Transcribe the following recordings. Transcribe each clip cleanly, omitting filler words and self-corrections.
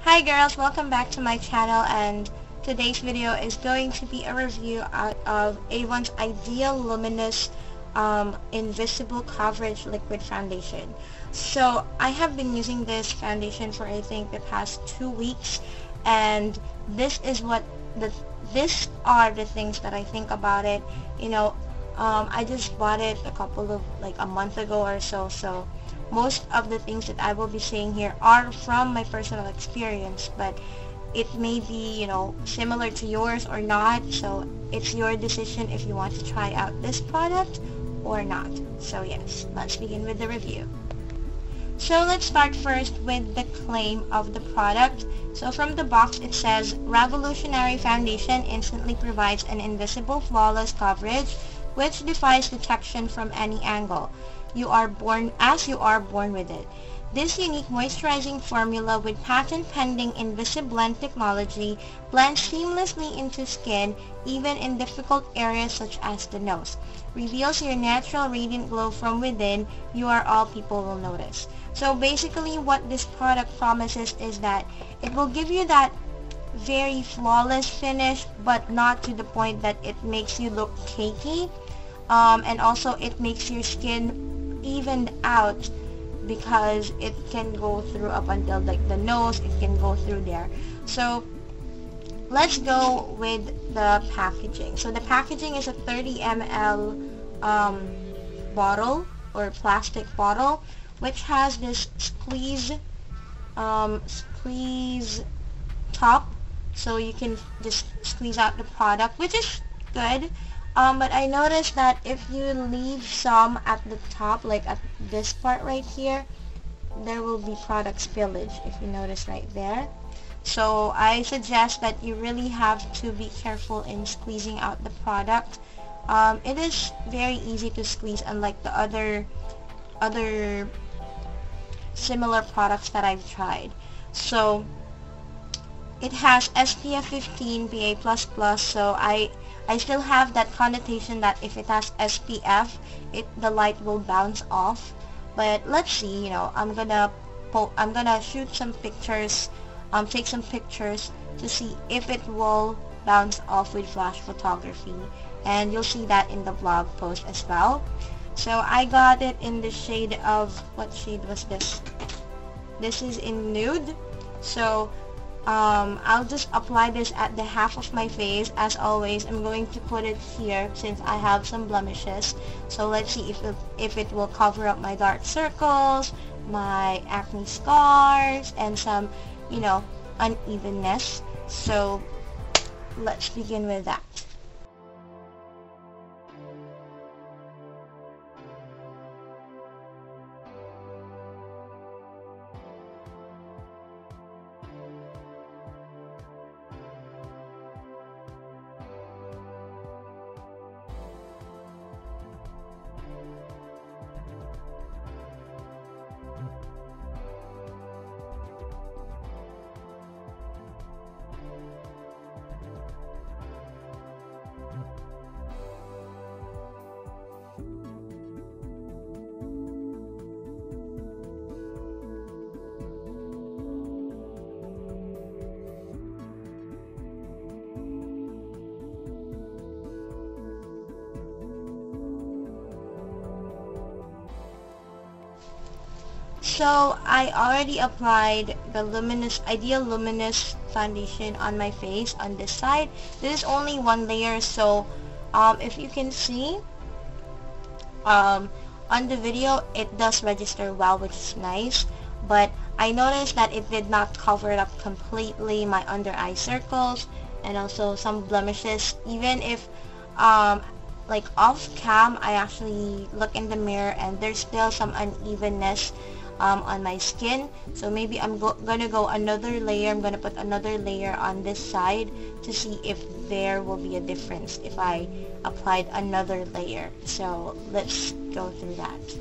Hi girls, welcome back to my channel, and today's video is going to be a review out of Avon's Ideal Luminous Invisible Coverage Liquid Foundation. So I have been using this foundation for I think the past 2 weeks, and these are the things that I think about it. I just bought it a month ago or so, so most of the things that I will be saying here are from my personal experience, but it may be, similar to yours or not, so it's your decision if you want to try out this product or not. So yes, let's begin with the review. So let's start first with the claim of the product. So from the box it says, revolutionary foundation instantly provides an invisible flawless coverage which defies detection from any angle. You are born with it. This unique moisturizing formula with patent-pending Invisiblend technology blends seamlessly into skin, even in difficult areas such as the nose. Reveals your natural radiant glow from within. You are all people will notice. So basically what this product promises is that it will give you that very flawless finish, but not to the point that it makes you look cakey. And also it makes your skin evened out, because it can go through up until like the nose, it can go through there. So let's go with the packaging. So the packaging is a 30 ml bottle or plastic bottle, which has this squeeze top, so you can just squeeze out the product, which is good. But I noticed that if you leave some at the top, like at this part right here, there will be product spillage, if you notice right there. So I suggest that you really have to be careful in squeezing out the product. It is very easy to squeeze, unlike the other similar products that I've tried. So it has SPF 15 PA++, so I still have that connotation that if it has SPF, the light will bounce off. But let's see, I'm gonna shoot some pictures, take some pictures to see if it will bounce off with flash photography, and you'll see that in the blog post as well. So I got it in the shade of, what shade was this? This is in nude. So I'll just apply this at the half of my face. As always, I'm going to put it here since I have some blemishes. So let's see if it will cover up my dark circles, my acne scars, and some, unevenness. So let's begin with that. So I already applied the Ideal Luminous foundation on my face on this side. This is only one layer, so if you can see on the video, it does register well, which is nice. But I noticed that it did not cover it up completely, my under eye circles and also some blemishes. Even if like off cam, I actually look in the mirror and there's still some unevenness on my skin. So maybe I'm gonna go another layer. I'm gonna put another layer on this side to see if there will be a difference if I applied another layer. So let's go through that.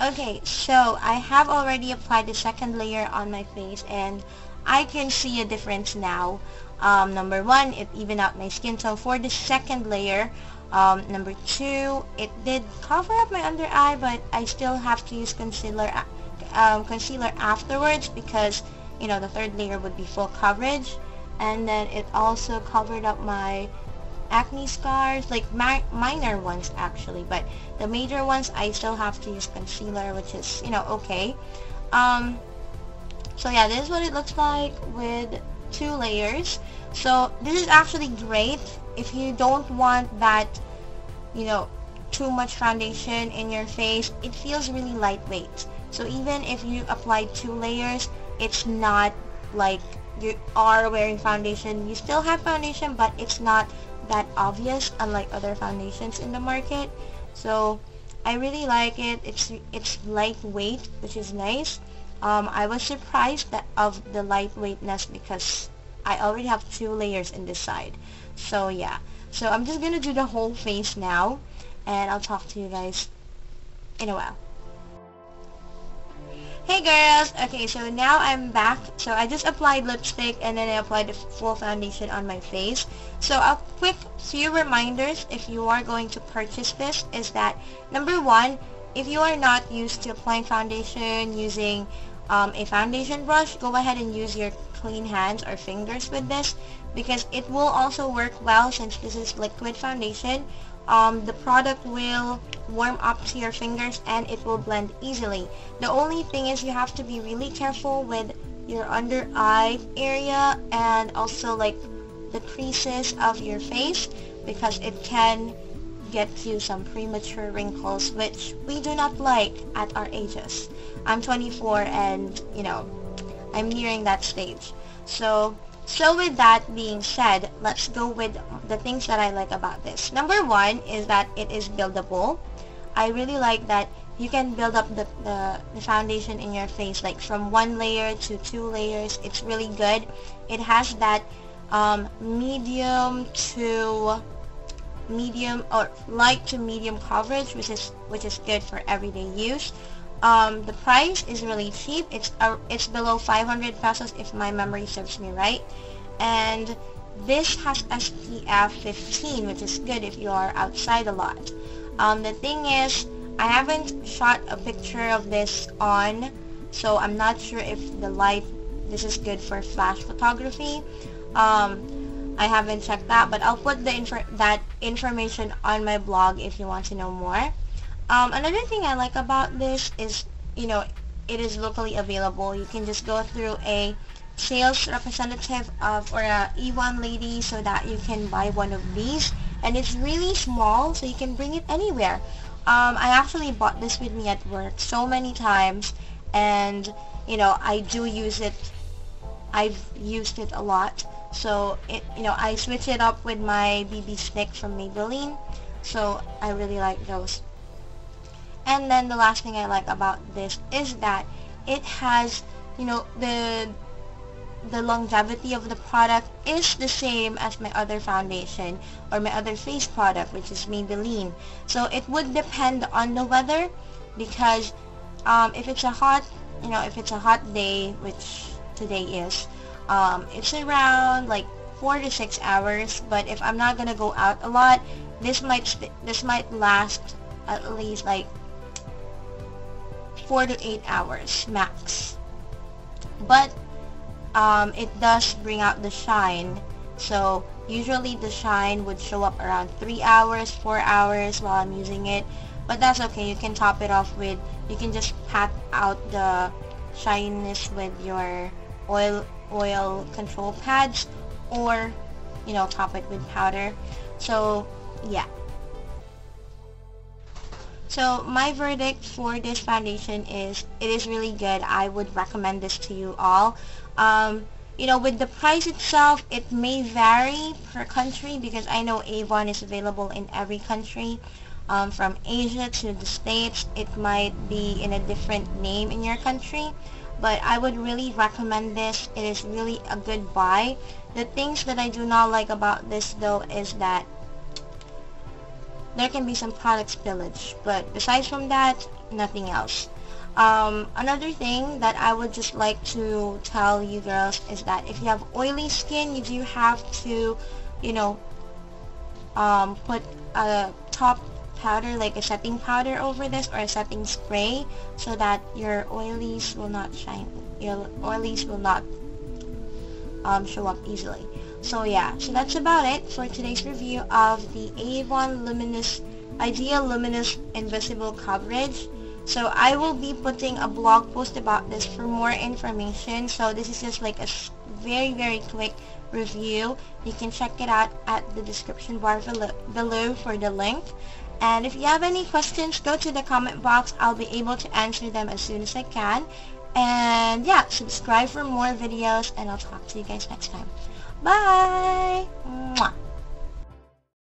Okay, so I have already applied the second layer on my face and I can see a difference now. Number one, it evened out my skin. So for the second layer, number two, it did cover up my under eye, but I still have to use concealer afterwards because, you know, the third layer would be full coverage. And then it also covered up my acne scars, like minor ones actually, but the major ones I still have to use concealer, which is, you know, okay. So yeah, this is what it looks like with 2 layers. So this is actually great if you don't want that, you know, too much foundation in your face. It feels really lightweight. So even if you apply 2 layers, it's not like you are wearing foundation. You still have foundation, but it's not that obvious, unlike other foundations in the market. So I really like it. It's lightweight, which is nice. I was surprised of the lightweightness because I already have 2 layers in this side. So yeah, so I'm just gonna do the whole face now, and I'll talk to you guys in a while. Hey girls! Okay, so now I'm back. So I just applied lipstick and then I applied the full foundation on my face. So a quick few reminders if you are going to purchase this is that, number one, if you are not used to applying foundation using a foundation brush, go ahead and use your clean hands or fingers with this because it will also work well since this is liquid foundation. The product will warm up to your fingers and it will blend easily. The only thing is you have to be really careful with your under eye area and also like the creases of your face because it can get you some premature wrinkles, which we do not like at our ages. I'm 24 and, you know, I'm nearing that stage. So with that being said, let's go with the things that I like about this. Number one is that it is buildable. I really like that you can build up the foundation in your face, like from 1 layer to 2 layers. It's really good. It has that medium or light to medium coverage, which is good for everyday use. The price is really cheap. It's below 500 pesos if my memory serves me right. And this has SPF 15, which is good if you are outside a lot. The thing is, I haven't shot a picture of this on, so I'm not sure if this is good for flash photography. I haven't checked that, but I'll put that information on my blog if you want to know more. Another thing I like about this is, you know, it is locally available. You can just go through a sales representative or a Avon lady so that you can buy one of these, and it's really small so you can bring it anywhere. I actually bought this with me at work so many times, and you know, I do use it. I've used it a lot. So you know, I switch it up with my BB stick from Maybelline, so I really like those. And then the last thing I like about this is that it has, you know, the longevity of the product is the same as my other foundation or my other face product, which is Maybelline. So it would depend on the weather because if it's a hot day, which today is, it's around like 4 to 6 hours. But if I'm not gonna go out a lot, this might last at least like 4 to 8 hours max. But it does bring out the shine. So usually the shine would show up around 3 hours, 4 hours while I'm using it. But that's okay. You can top it off with, you can just pat out the shininess with your oil control pads, or, you know, top it with powder. So yeah. So my verdict for this foundation is it is really good. I would recommend this to you all. You know, with the price itself, it may vary per country because I know Avon is available in every country. From Asia to the States, it might be in a different name in your country. But I would really recommend this. It is really a good buy. The things that I do not like about this though is that there can be some product spillage, but besides from that, nothing else. Another thing that I would just like to tell you girls is that if you have oily skin, you do have to, you know, put a top powder, like a setting powder over this, or a setting spray, so that your oilies will not shine, your oilies will not show up easily. So yeah, so that's about it for today's review of the Avon Luminous Ideal Luminous Invisible Coverage. So I will be putting a blog post about this for more information. So this is just like a very quick review. You can check it out at the description bar below for the link. And if you have any questions, go to the comment box. I'll be able to answer them as soon as I can. And yeah, subscribe for more videos, and I'll talk to you guys next time. Bye! Mwah.